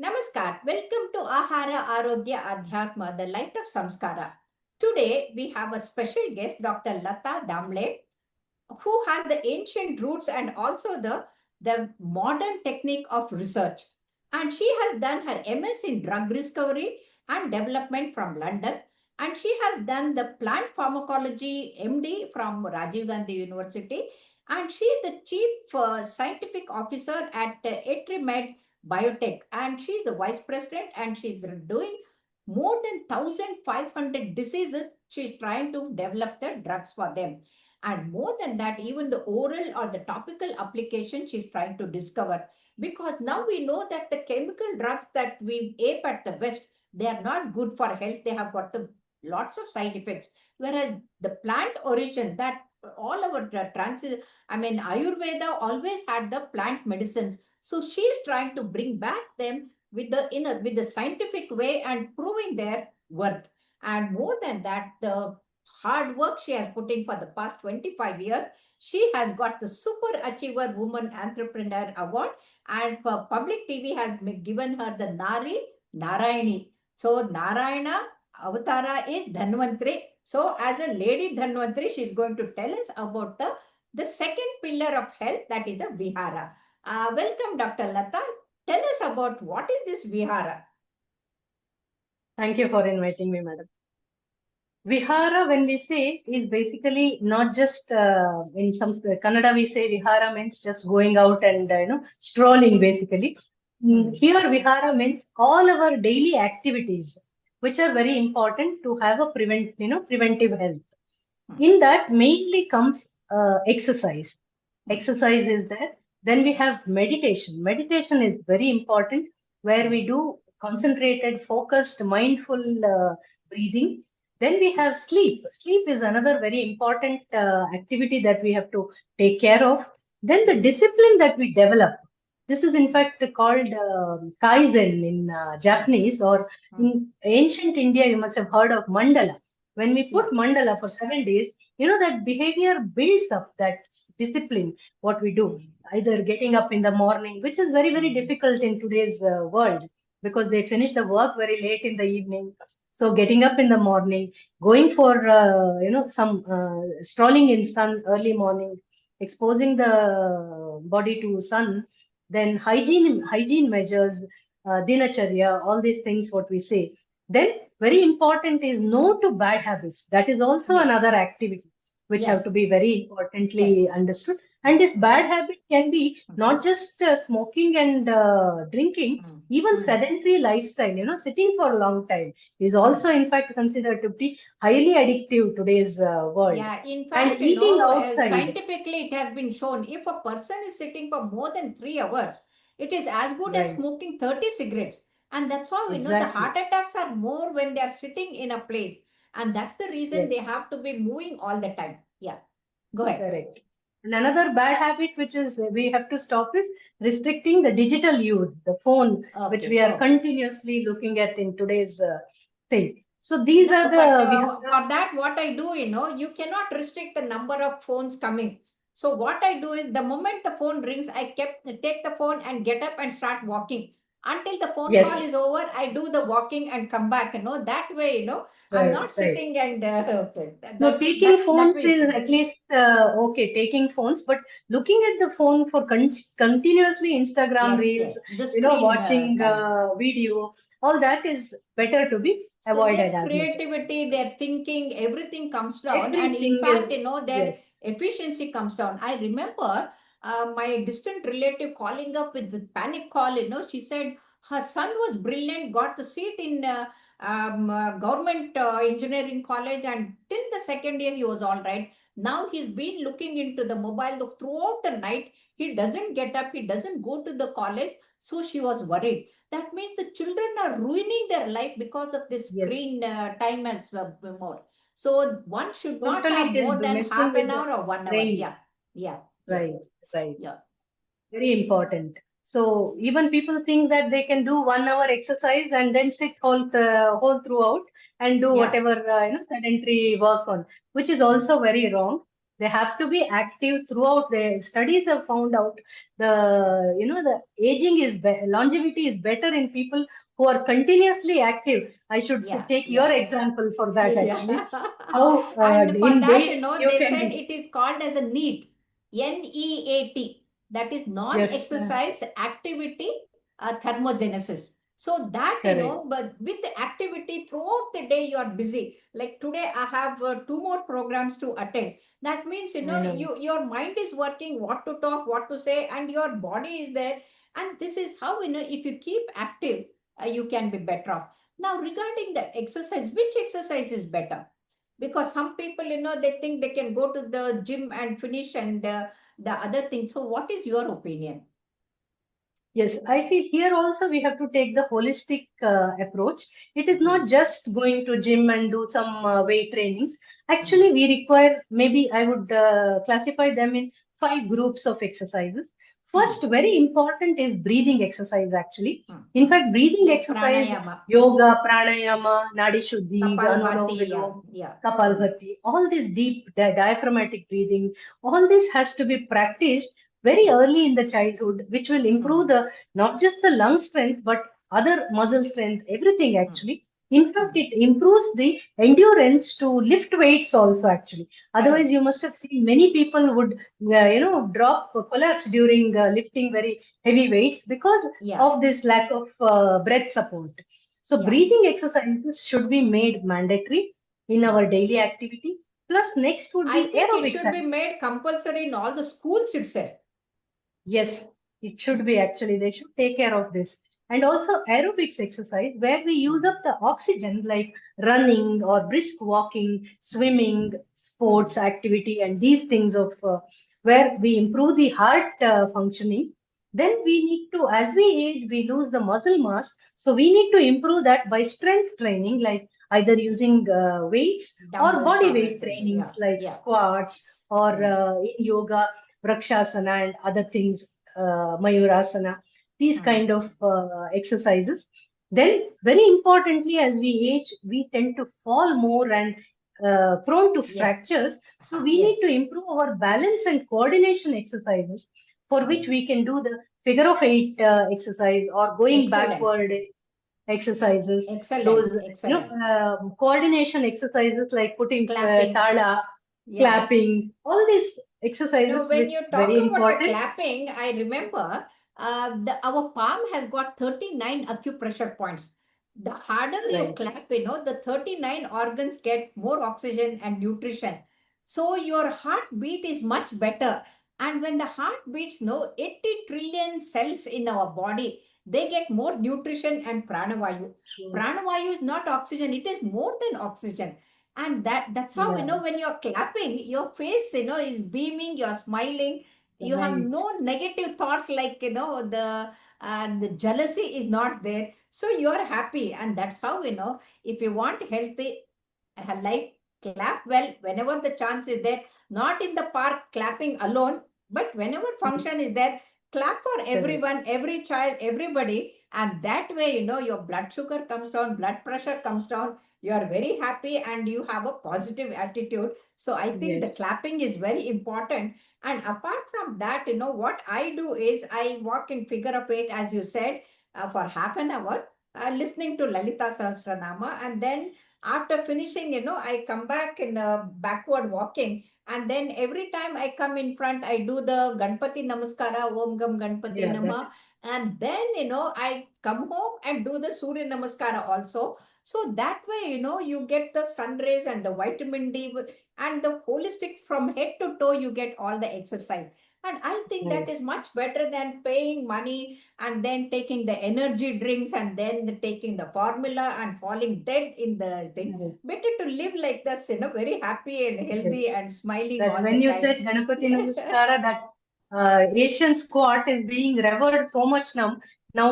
Namaskar. Welcome to Ahara Arogya Adhyatma, the light of Samskara. Today we have a special guest, Dr. Lata Damle, who has the ancient roots and also the modern technique of research. And she has done her MS in drug discovery and development from London. And she has done the plant pharmacology MD from Rajiv Gandhi University. And she is the chief scientific officer at Etrimed Biotech. And she is the vice president and she's doing more than 1,500 diseases. She's trying to develop the drugs for them. And more than that, even the oral or the topical application she's trying to discover. Because now we know that the chemical drugs that we ape at the West, they are not good for health. They have got lots of side effects. Whereas the plant origin, that all our Ayurveda always had the plant medicines. So she's trying to bring back them with the scientific way and proving their worth. And more than that, the hard work she has put in for the past 25 years, she has got the Super Achiever Woman Entrepreneur Award, and for public TV has given her the Nari Narayani. So Narayana Avatara is Dhanvantri. So as a lady Dhanvantri, she is going to tell us about the second pillar of health, that is the Vihara. Welcome, Dr. Lata. Tell us about what is this Vihara. Thank you for inviting me, madam. Vihara, when we say, is basically not just in some Kannada we say Vihara means just going out and strolling basically. Here Vihara means all our daily activities, which are very important to have a preventive health. In that mainly comes exercise. Exercise is there. Then we have meditation. Meditation is very important, where we do concentrated, focused, mindful breathing. Then we have sleep. Sleep is another very important activity that we have to take care of. Then the discipline that we develop. This is in fact called Kaizen in Japanese, or in ancient India, you must have heard of mandala. When we put mandala for 7 days, that behavior builds up that discipline, what we do, either getting up in the morning, which is very, very difficult in today's world, because they finish the work very late in the evening. So getting up in the morning, going for, some strolling in sun early morning, exposing the body to sun, then hygiene measures, dinacharya, all these things, what we say. Then very important is no to bad habits. That is also another activity which have to be very importantly understood. And this bad habit can be not just smoking and drinking, even sedentary lifestyle, sitting for a long time is also in fact considered to be highly addictive today's world. Yeah, in fact, and eating outside. Scientifically it has been shown, if a person is sitting for more than 3 hours, it is as good as smoking 30 cigarettes. And that's why we know the heart attacks are more when they are sitting in a place. And that's the reason they have to be moving all the time. Yeah, go ahead. Correct. And another bad habit which is we have to stop is restricting the digital use, the phone, which we are continuously looking at in today's thing. So these are the... for that, what I do, you cannot restrict the number of phones coming. So what I do is, the moment the phone rings, I take the phone and get up and start walking. Until the phone call is over, I do the walking and come back. That way, I'm not sitting and... no, taking phones is at least okay, taking phones, but looking at the phone for continuously Instagram reels, watching video, all that is better to be avoided. Their creativity, their thinking, everything comes down. And in fact, their efficiency comes down. I remember my distant relative calling up with the panic call. She said her son was brilliant, got the seat in government engineering college, and till the second year he was all right. Now he's been looking into the mobile throughout the night. He doesn't get up, he doesn't go to the college. So she was worried. That means the children are ruining their life because of this screen time as more. So one should not have more than half an hour or 1 hour. Yeah. Right. Yeah. Very important. So even people think that they can do 1 hour exercise and then sit whole throughout and do whatever sedentary work on, which is also very wrong. They have to be active throughout. The studies have found out the aging is longevity is better in people who are continuously active. I should Yeah, take your yeah. example for that actually. Yeah. How And for in that, daily you they can said be. it is called as a NEAT, NEAT, that is Yes, non-exercise activity thermogenesis. So that, correct. but with the activity throughout the day, you are busy. Like today, I have 2 more programs to attend. That means, I know. your mind is working, what to talk, what to say, and your body is there. And this is how, if you keep active, you can be better off. Now, regarding the exercise, which exercise is better? Because some people, they think they can go to the gym and finish and the other thing. So, what is your opinion? Yes, I feel here also we have to take the holistic approach. It is not Hmm. just going to gym and do some weight trainings. Hmm. Actually, we require, maybe I would classify them in 5 groups of exercises. Hmm. First, very important is breathing exercise actually. Hmm. In Hmm. fact, breathing Like exercise, pranayama, yoga, pranayama, nadi shuddhi, anulom kapalbhati, yeah, vilom, yeah. Hmm. kapalbhati, all this deep diaphragmatic breathing, all this has to be practiced very early in the childhood, which will improve Hmm. the not just the lung strength but other muscle strength, everything Hmm. actually. In fact, Hmm. it improves the endurance to lift weights also actually. Otherwise, Correct. you must have seen many people would drop, collapse during lifting very heavy weights because Yeah, of this lack of breath support. So yeah. breathing exercises should be made mandatory in Hmm. our daily activity. Plus, next would I be think it aerobics. should be made compulsory in all the schools itself. Yes, it should Hmm. be actually. They should take care of this. And also aerobics exercise where we use Hmm. up the oxygen like running or brisk walking, swimming, sports Hmm. activity, and these things of where we improve the heart functioning. Then we need to, as we age, we lose the muscle mass. So we need to improve that by strength training, like either using weights or Dumbbells body or weight anything. trainings Yeah, like yeah. squats or Hmm. in yoga Brakshasana and other things, Mayurasana, these Hmm. kind of exercises. Then, very importantly, as we age, we tend to fall more and prone to Yes. fractures. So, we need Yes. to improve our balance and coordination exercises for which Hmm. we can do the figure of eight exercise or going Excellent. backward exercises. Excellent. Those, Excellent. coordination exercises like putting Clapping. tala, Yeah. clapping, all these exercises When which you talk very about the important. clapping, I remember our palm has got 39 acupressure points. The harder you Right. clap, the 39 organs get more oxygen and nutrition. So your heartbeat is much better. And when the heart beats, 80 trillion cells in our body, they get more nutrition and pranavayu. True. Pranavayu is not oxygen, it is more than oxygen. And that's how, Yeah. when you're clapping, your face, is beaming, you're smiling, you have Right. no negative thoughts like, the jealousy is not there. So you're happy. And that's how, if you want healthy life, clap well whenever the chance is there. Not in the park clapping alone, but whenever Mm, function is there, clap for correct. everyone, every child, everybody. And that way, your blood sugar comes down, blood pressure comes down, you are very happy and you have a positive attitude. So I think the Yes. clapping is very important. And apart from that, what I do is I walk in figure of eight, as you said, for half an hour, listening to Lalita Sahasranama. And then after finishing, I come back in the backward walking. And then every time I come in front, I do the Ganpati Namaskara, Om Gam Ganpati Yeah, that's Nama. And then, I come home and do the Surya Namaskara also. So that way, you get the sun rays and the vitamin D and the holistic from head to toe, you get all the exercise. And I think that right. is much better than paying money and then taking the energy drinks and then taking the formula and falling dead in the thing. Right. Better to live like this, very happy and Yes. healthy and smiling That all when the you time. said Ganapati Yeah. Namaskara, that Asian squat is being revered so much now,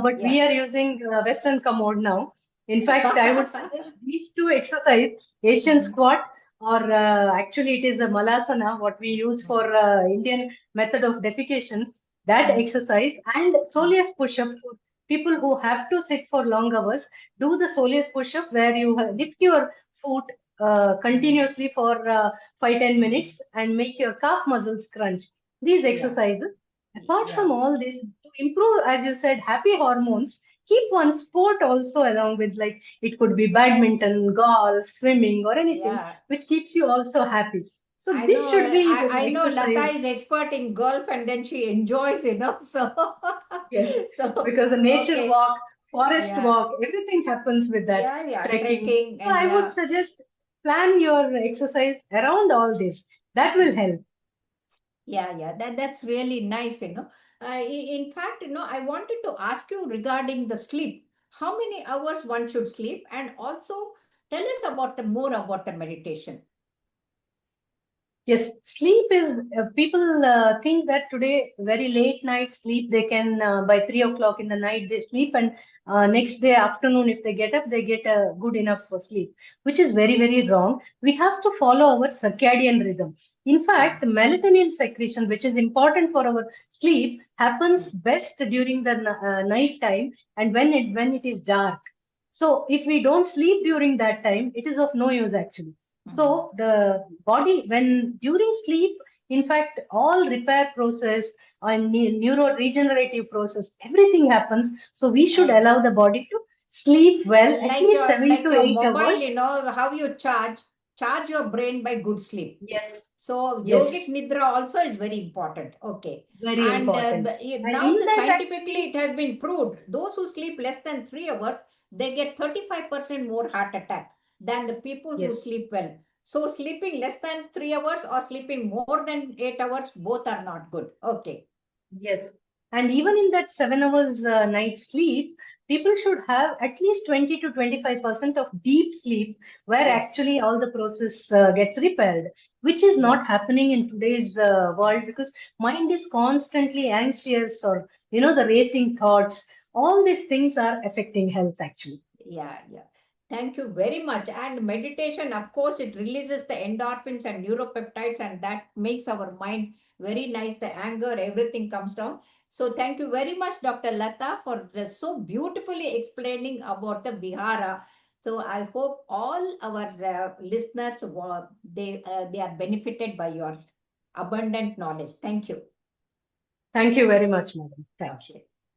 but Yeah. we are using Western commode now. In fact, I would suggest these two exercise, Asian Mhm. squat, or actually it is the Malasana, what we use for Indian method of defecation, that Mhm. exercise, and Mhm. soleus push-up for people who have to sit for long hours, do the soleus push-up where you lift your foot continuously for 5-10 minutes and make your calf muscles crunch. These Yeah. exercises, apart Yeah. from all this, to improve, as you said, happy hormones, keep one sport also along with, like it could be badminton, golf, swimming, or anything Yeah. which keeps you also happy. So I this know, should be the I know Lata exercise. is expert in golf and then she enjoys, so, Yes, so, because the nature okay, walk, forest yeah, walk, everything happens with that yeah, trekking. trekking So and I would yeah, suggest plan your exercise around all this. That will help. yeah, that's really nice, in fact, I wanted to ask you regarding the sleep. How many hours one should sleep? And also tell us about more about the meditation. Yes, sleep is, people think that today very late night sleep, they can, by 3 o'clock in the night, they sleep, and next day afternoon, if they get up, they get good enough for sleep, which is very, very wrong. We have to follow our circadian rhythm. In fact, melatonin secretion, which is important for our sleep, happens best during the night time and when it is dark. So if we don't sleep during that time, it is of no use actually. So the body, when during sleep, in fact, all repair process and neuroregenerative process, everything happens. So we should And allow the body to sleep well, at least 7 to 8 hours. mobile, how you charge your brain by good sleep. Yes, So yogic yes, nidra also is very important. Okay. very And important. And now in the that, scientifically actually, it has been proved those who sleep less than 3 hours, they get 35% more heart attack than the people who yes. sleep well. So sleeping less than 3 hours or sleeping more than 8 hours, both are not good. Okay. Yes. And even in that 7 hours night sleep, people should have at least 20 to 25% of deep sleep where Yes. actually all the process gets repaired, which is Yeah. not happening in today's world because mind is constantly anxious or, the racing thoughts. All these things are affecting health actually. Yeah. Thank you very much. And meditation, of course, it releases the endorphins and neuropeptides, and that makes our mind very nice. The anger, everything comes down. So, thank you very much, Dr. Lata, for just so beautifully explaining about the Vihara. So, I hope all our listeners they are benefited by your abundant knowledge. Thank you. Thank you very much, madam. Thank you. Okay.